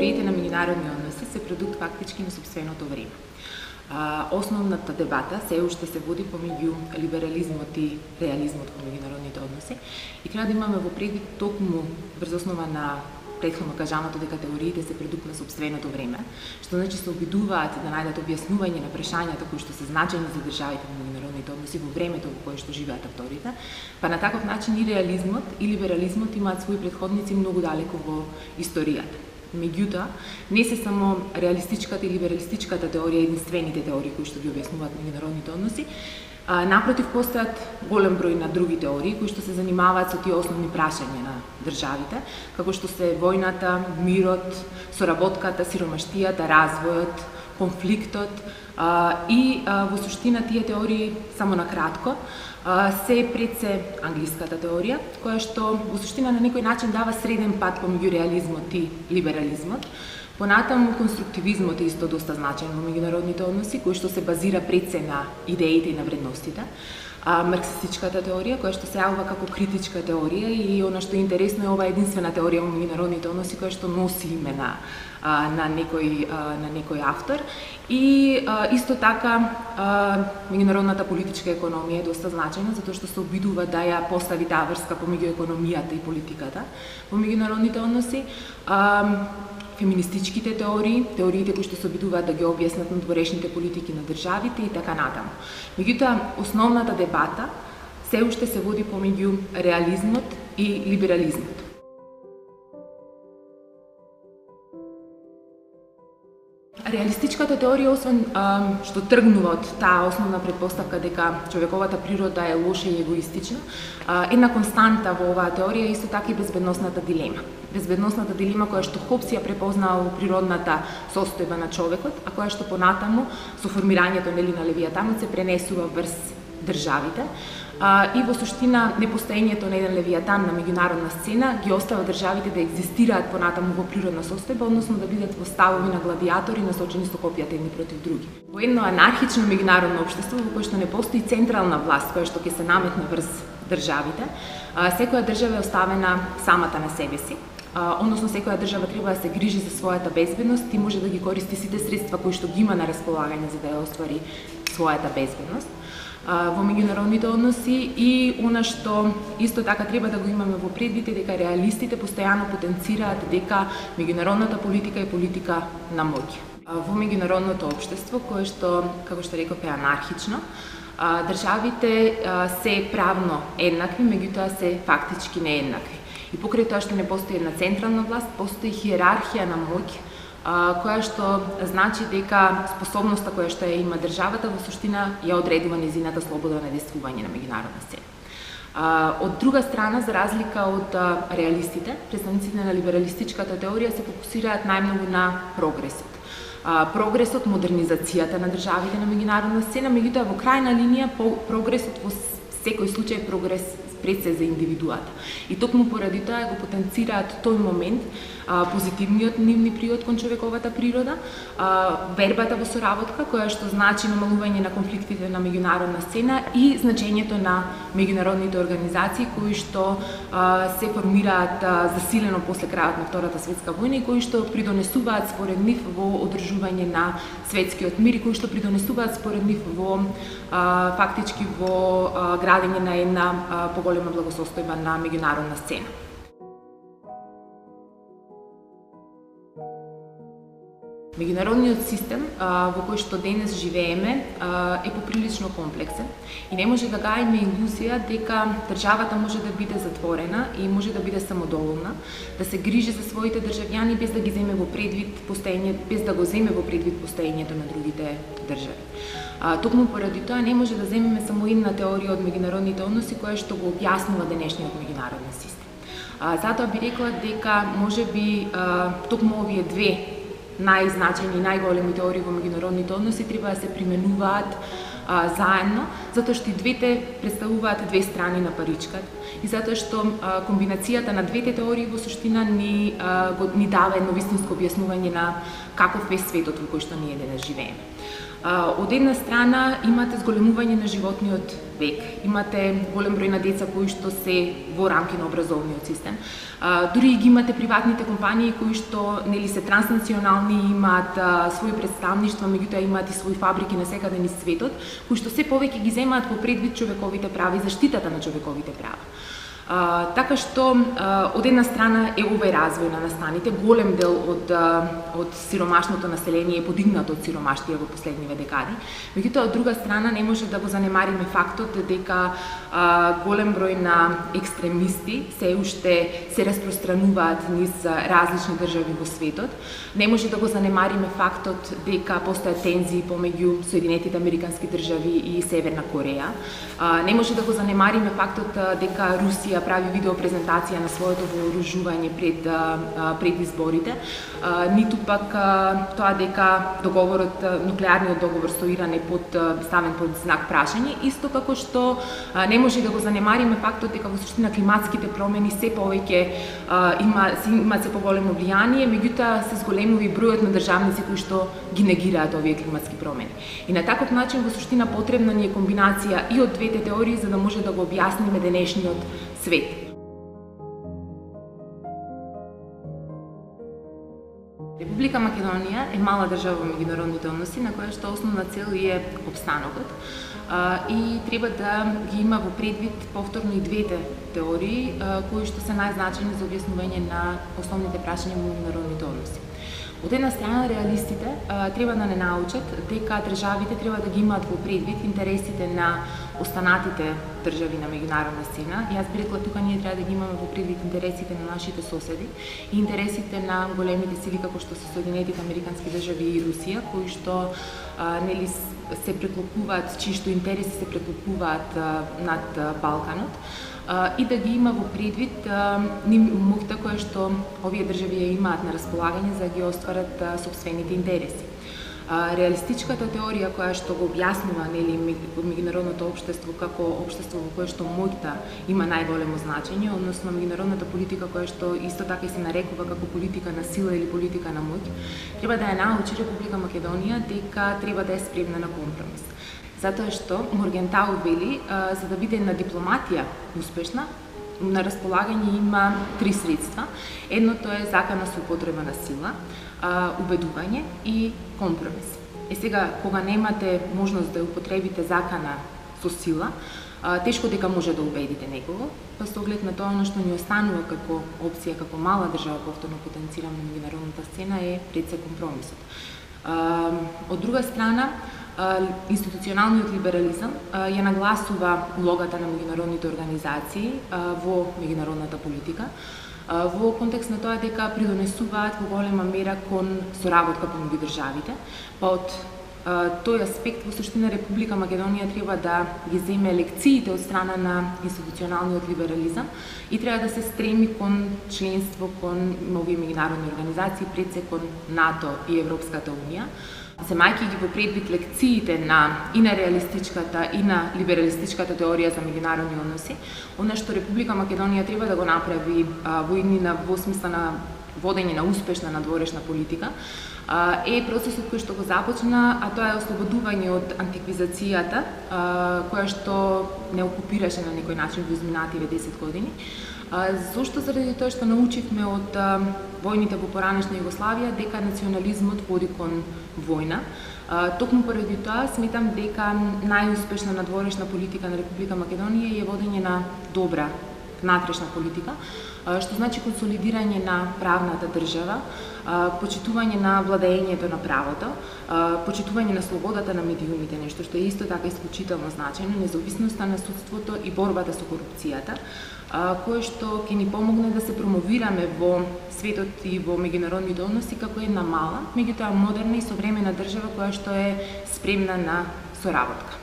теориите на меѓународни односи се продукт фактички на сопственото време. Основната дебата се уште се води помеѓу либерализмот и реализмот во меѓународните односи и треба да имаме во предвид токму врз основа на претходно кажаното дека теориите се продукт на сопственото време, што значи се обидуваат да најдат објаснување на прашањата кои што се значајни за државите во меѓународните односи во времето во кое што живеат авторите, па на таков начин и реализмот и либерализмот имаат своји претходници многу далеко во историјата. Меѓутоа, не се само реалистичката и либералистичката теорија единствените теории кои што ги објаснуваат меѓународните односи. Напротив, постојат голем број на други теории кои што се занимаваат со тие основни прашања на државите, како што се војната, мирот, соработката, сиромаштијата, развојот, конфликтот и во суштина тие теории, само на кратко, се пред се англиската теорија, која што во суштина на некој начин дава среден пат помеѓу реализмот и либерализмот. Понатаму конструктивизмот е исто доста значаен во меѓународните односи, кој што се базира пред се на идеите и на вредностите. Марксистичката теорија, која што се јавува како критичка теорија и она што е интересно е ова единствена теорија во меѓународните односи која што носи име на некој автор. И исто така меѓународната политичка економија е доста значајна затоа што се обидува да ја постави таа врска помеѓу економијата и политиката во меѓународните односи. Феминистичките теории, теориите кои што се обидуваат да ги објаснат надворешните политики на државите и така натаму. Меѓутоа, основната дебата се уште се води помеѓу реализмот и либерализмот. Реалистичката теорија, освен што тргнува од таа основна предпоставка дека човековата природа е лоша и егоистична, една константа во оваа теорија е исто така и безбедносната дилема. Безбедносната дилема која што Хобс ја препознава во природната состојба на човекот, а која што понатаму со формирањето на Левијатанот се пренесува врз државите. И во суштина непостоењето на еден Левијатан на меѓународна сцена ги остава државите да екзистираат понатаму во природна состојба, односно да бидат во ставови на гладиатори насочени со копјата едни против други. Во едно анархично меѓународно општество во кое што не постои централна власт која што ќе се наметне врз државите, секоја држава е оставена самата на себе си. Односно секоја држава треба да се грижи за својата безбедност и може да ги користи сите средства кои што ги има на располагање за да ја оствари својата безбедност во меѓународните односи. И она што исто така треба да го имаме во предвид е дека реалистите постојано потенцираат дека меѓународната политика е политика на моќ. Во меѓународното општество, кое што, како што реков, е анархично, државите се правно еднакви, меѓутоа се фактички нееднакви. И покрај тоа што не постои една централна власт, постои хиерархија на моќ, која што значи дека способноста која што ја има државата во суштина ја одредува незината слобода на действување на меѓународна сцена. Од друга страна, за разлика од реалистите, представниците на либералистичката теорија се фокусираат најмногу на прогресот. Прогресот, модернизацијата на државите на меѓународна сцена, меѓутоа во крајна линија прогресот во секој случај прогрес пред се за индивидуата. И токму поради тоа го потенцираат тој момент, позитивниот нивни приод кон човековата природа, вербата во соработка, која што значи намалување на конфликтите на меѓународна сцена и значењето на меѓународните организации кои што се формираат засилено после крајот на Втората светска војна и кои што придонесуваат според нив во одржување на светскиот мир и кои што придонесуваат според нив во фактички во градење на една поголема благосостојба на меѓународна сцена. Меѓународниот систем во кој што денес живееме е поприлично комплексен и не може да гајме илузија дека државата може да биде затворена и може да биде самодоволна, да се грижи за своите државјани без да ги земе во предвид без да го земе во предвид постоењето на другите држави. Токму поради тоа не може да земеме само една теорија од меѓународните односи која што го објаснува денешниот меѓународен систем. Затоа би рекла дека можеби токму овие две најзначајни и најголеми теории во меѓународните односи треба да се применуваат заедно, затоа што и двете представуваат две страни на паричката и затоа што комбинацијата на двете теории во суштина ни дава едно вистинско објаснување на каков е светот во кој што ние денес живееме. Од една страна имате зголемување на животниот век, имате голем број на деца кои што се во рамки на образовниот систем. Дури ги имате приватните компании кои што се транснационални, имаат своји представништва, меѓутоа имаат и своји фабрики насекаде низ светот, кои што се повеќе ги земаат во предвид човековите права и заштитата на човековите права. Така што од една страна е овој развој на настаните, голем дел од сиромашното население е подигнато од сиромаштија во последниве декади. Меѓутоа од друга страна не може да го занемариме фактот дека голем број на екстремисти се уште се распространуваат низ различни држави во светот. Не може да го занемариме фактот дека постојат тензии помеѓу Соединетите Американски држави и Северна Кореја. Не може да го занемариме фактот дека Русија прави видеопрезентација на своето вооружување пред изборите, ниту пак тоа дека нуклеарниот договор со Иран е ставен под знак прашање, исто како што не може да го занемариме фактот дека во суштина климатските промени се повеќе имаат се поголемо влијание, меѓутоа се зголемува и бројот на државници кои што ги негираат овие климатски промени. И на таков начин во суштина потребна ни е комбинација и од двете теории за да може да го објасниме денешниот свет. Република Македонија е мала држава во меѓународните односи на која што основна цел е опстанокот и треба да ги има во предвид повторно и двете теории кои што се најзначајни за објаснување на основните прашања во меѓународните односи. Од една страна, реалистите треба да не научат дека државите треба да ги имаат во предвид интересите на останатите држави на меѓународна сцена. Јас би рекла тука ние треба да ги имаме во предвид интересите на нашите соседи и интересите на големите сили како што се Соединетите Американски држави и Русија, кои што се преклопуваат, чии што интереси се преклопуваат над Балканот. И да ги има во предвид моќта која што овие држави ја имаат на располагање за да ги остварат сопствените интереси. Реалистичката теорија која што го објаснува меѓународното општество како општество во кое што моќта има најголемо значење, односно меѓународната политика која што исто така и се нарекува како политика на сила или политика на моќ, треба да ја научи Република Македонија дека треба да е спремна на компромис. Затоа што Моргентау вели, за да биде на дипломатија успешна, на располагање има три средства. Едното е закана со употреба на сила, убедување и компромис. Сега, кога немате можност да употребите закана со сила, тешко дека може да убедите некого, па со оглед на тоа оно што ни останува како опција, како мала држава повторно потенцирана на меѓународната сцена е пред се компромисот. Од друга страна, институционалниот либерализам ја нагласува улогата на меѓународните организации во меѓународната политика, во контекст на тоа дека придонесуваат во голема мера кон соработка помеѓу државите, па од тој аспект во суштина Република Македонија треба да ги земе лекциите од страна на институционалниот либерализам и треба да се стреми кон членство кон овие меѓународни организации, пред се кон НАТО и Европската унија. Земајќи ги во предвид лекциите и на реалистичката и на либералистичката теорија за меѓународни односи, она што Република Македонија треба да го направи во смисла на водење на успешна надворешна политика, е процесот кој што го започна, а тоа е ослободување од антиквизацијата, која што не окупираше на некој начин во изминативе 10 години. Зошто? Заради тоа што научивме од војните во поранешна Југославија дека национализмот води кон војна. Токму поради тоа сметам дека најуспешна надворешна политика на Република Македонија е водење на добра внатрешна политика, што значи консолидирање на правната држава, почитување на владењето на правото, почитување на слободата на медиумите, нешто што е исто така исклучително значајно, независноста на судството и борбата со корупцијата, кое што ќе ни помогне да се промовираме во светот и во меѓународните односи како една мала, меѓутоа модерна и современа држава која што е спремна на соработка.